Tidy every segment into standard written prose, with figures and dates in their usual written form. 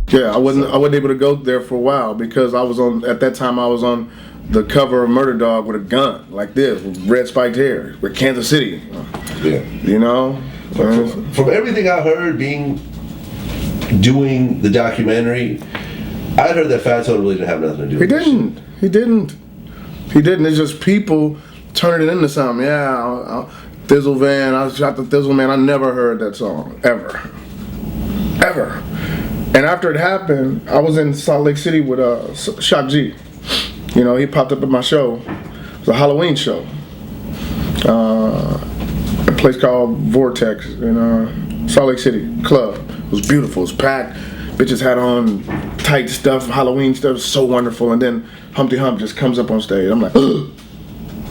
Yeah, I wasn't able to go there for a while because at that time I was on the cover of Murder Dog with a gun like this, with red spiked hair, with Kansas City. Yeah. You know? From everything I heard doing the documentary, I heard that Fatso really didn't have nothing to do with it. He didn't. It's just people turning it into something. Yeah, Thizzle Van, I shot the Thizzle Man. I never heard that song, ever. And after it happened, I was in Salt Lake City with Shock G. You know, he popped up at my show. It was a Halloween show. A place called Vortex in Salt Lake City club. It was beautiful. It was packed. Bitches had on tight stuff, Halloween stuff. So wonderful. And then Humpty Hump just comes up on stage. I'm like, ugh,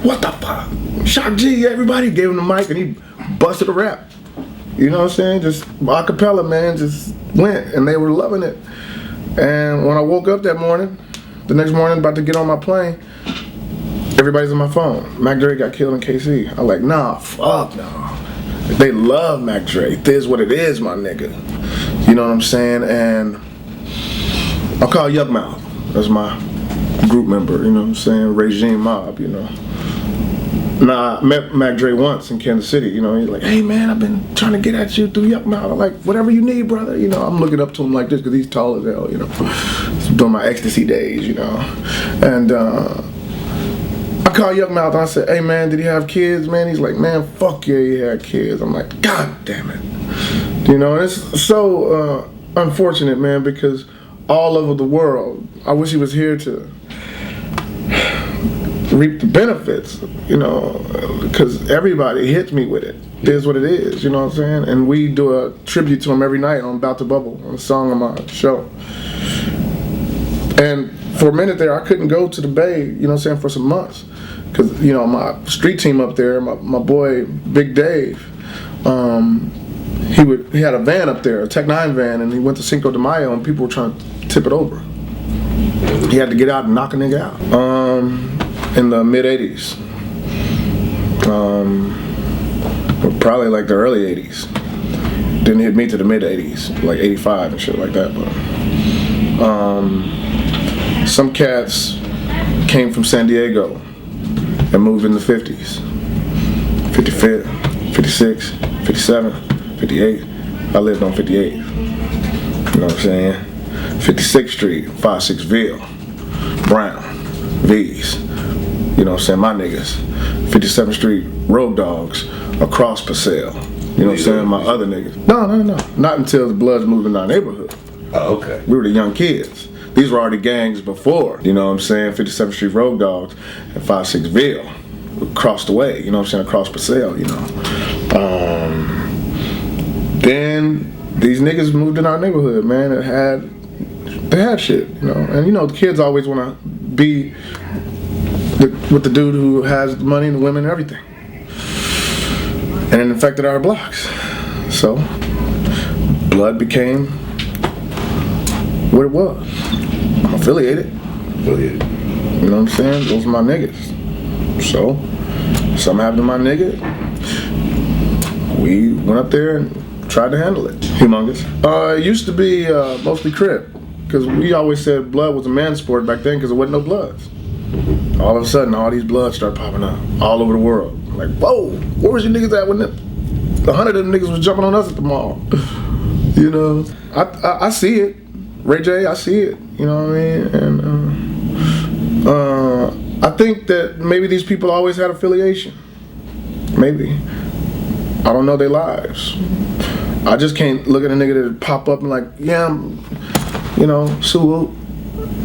what the fuck? Shock G, everybody gave him the mic and he busted a rap. You know what I'm saying? Just a cappella, man, just went and they were loving it. And when I woke up the next morning, about to get on my plane, everybody's on my phone. Mac Dre got killed in KC. I'm like, nah, fuck no. They love Mac Dre. This is what it is, my nigga. You know what I'm saying? And I'll call Yuck Mouth. That's my group member, you know what I'm saying? Regime Mob, you know. Nah, I met Mac Dre once in Kansas City, you know, he's like, hey man, I've been trying to get at you through Yuck Mouth. I'm like, whatever you need, brother. You know, I'm looking up to him like this because he's tall as hell, you know. Doing my ecstasy days, you know. And I called Yuck Mouth and I said, hey man, did he have kids, man? He's like, man, fuck yeah, he had kids. I'm like, God damn it. You know, it's so unfortunate, man, because all over the world, I wish he was here to reap the benefits, you know, because everybody hits me with it. It is what it is, you know what I'm saying? And we do a tribute to him every night on About to Bubble, on a song on my show. And for a minute there, I couldn't go to the Bay, you know what I'm saying, for some months. Because, you know, my street team up there, my boy, Big Dave, he had a van up there, a Tech 9 van, and he went to Cinco de Mayo and people were trying to tip it over. He had to get out and knock a nigga out. In the mid-'80s. Probably like the early 80s. Didn't hit me to the mid-'80s, like 85 and shit like that. But some cats came from San Diego and moved in the 50s. 55, 56, 57, 58. I lived on 58. You know what I'm saying? 56th Street, 56ville, Brown, V's. You know what I'm saying? My niggas. 57th Street, Road Dogs, across Paseo. You know what I'm saying? My other niggas. No. Not until the Bloods moved in our neighborhood. Oh, okay. We were the young kids. These were already gangs before. You know what I'm saying? 57th Street Road Dogs and 56ville. Across the way. You know what I'm saying? Across Paseo, you know. Then these niggas moved in our neighborhood, man. They had shit, you know. And you know, the kids always want to be with the dude who has the money and the women and everything. And it infected our blocks. So, Blood became what it was. I'm affiliated. You know what I'm saying? Those are my niggas. So, something happened to my nigga. We went up there and tried to handle it. Humongous. It used to be mostly Crip. Because we always said blood was a man's sport back then because there wasn't no bloods. All of a sudden, all these bloods start popping up all over the world. Like, whoa, where was you niggas at when the 100 of them niggas was jumping on us at the mall? You know, I see it. Ray J, I see it. You know what I mean? And I think that maybe these people always had affiliation. Maybe. I don't know their lives. I just can't look at a nigga that pop up and like, yeah, you know, Sue.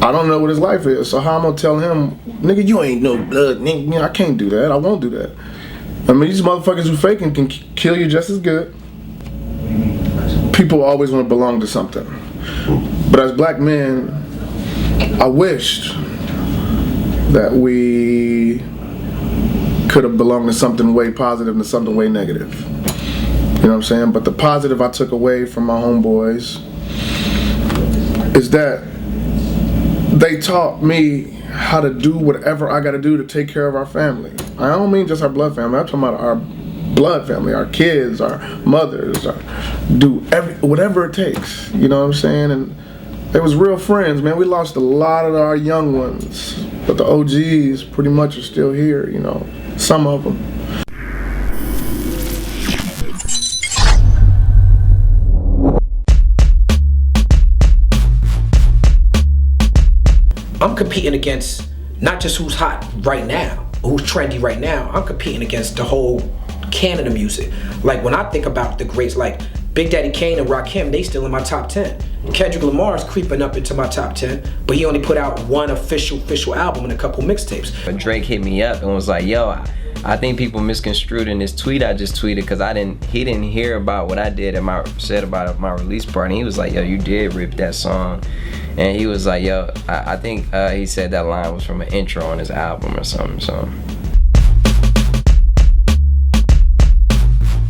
I don't know what his life is, so how I'm gonna tell him, nigga, you ain't no blood, nigga. You know, I can't do that. I won't do that. I mean, these motherfuckers who faking can kill you just as good. People always want to belong to something, but as black men, I wished that we could have belonged to something way positive and something way negative. You know what I'm saying? But the positive I took away from my homeboys is that they taught me how to do whatever I gotta do to take care of our family. I don't mean just our blood family, I'm talking about our blood family, our kids, our mothers, do whatever it takes, you know what I'm saying? And They was real friends, man. We lost a lot of our young ones, but the OGs pretty much are still here, you know, some of them. I'm competing against not just who's hot right now, who's trendy right now. I'm competing against the whole canon of music. Like when I think about the greats like Big Daddy Kane and Rakim, they still in my top 10. Kendrick Lamar's creeping up into my top 10, but he only put out one official album and a couple mixtapes. But Drake hit me up and was like, yo, I think people misconstrued in this tweet I just tweeted because he didn't hear about what I did and said about at my release party. He was like, yo, you did rip that song. And he was like, yo, I think he said that line was from an intro on his album or something, so.